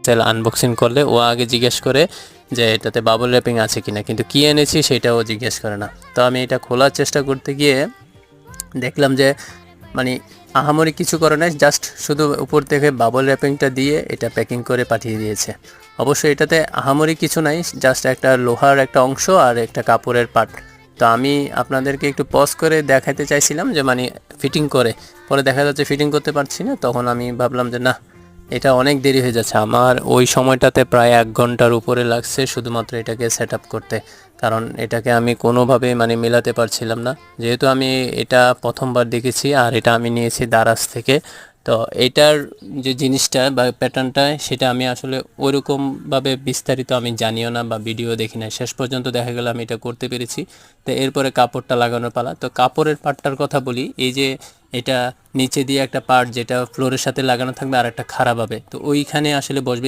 Sell unboxing করলে ও আগে জিজ্ঞেস করে যে এটাতে বাবল র্যাপিং আছে কিনা, কিন্তু কী এনেছি সেটাও জিজ্ঞেস করে না। তো আমি এটা খোলার চেষ্টা করতে গিয়ে দেখলাম যে মানে আহামরি কিছু করে নাই, জাস্ট শুধু উপর থেকে বাবল র্যাপিংটা দিয়ে এটা প্যাকিং করে পাঠিয়ে দিয়েছে। অবশ্যই এটাতে আহামরি কিছু নাই, জাস্ট একটা লোহার একটা অংশ আর একটা কাপড়ের পার্ট। তো আমি আপনাদেরকে একটু পজ করে দেখাতে চাইছিলাম যে মানে ফিটিং করে, পরে দেখা যাচ্ছে ফিটিং করতে পারছি না। তখন আমি ভাবলাম যে না, এটা অনেক দেরি হয়ে যাচ্ছে। আমার ওই সময়টাতে প্রায় 1 ঘন্টার উপরে লাগছে শুধুমাত্র এটাকে সেট আপ করতে, কারণ এটাকে আমি কোনোভাবেই মানে মেলাতে পারছিলাম না। যেহেতু আমি এটা প্রথমবার দেখেছি আর এটা আমি নিয়েছি দারাজ থেকে, তো এটার যে জিনিসটা বা প্যাটার্নটা সেটা আমি আসলে ওইরকমভাবে বিস্তারিত আমি জানিও না বা ভিডিও দেখি না। শেষ পর্যন্ত দেখা গেল আমি এটা করতে পেরেছি। তো এরপরে কাপড়টা লাগানোর পালা। তো কাপড়ের পার্টটার কথা বলি, এই যে এটা নিচে দিয়ে একটা পার্ট যেটা ফ্লোরের সাথে লাগানো থাকবে আর একটা খারাপ হবে, তো ওইখানে আসলে বসবে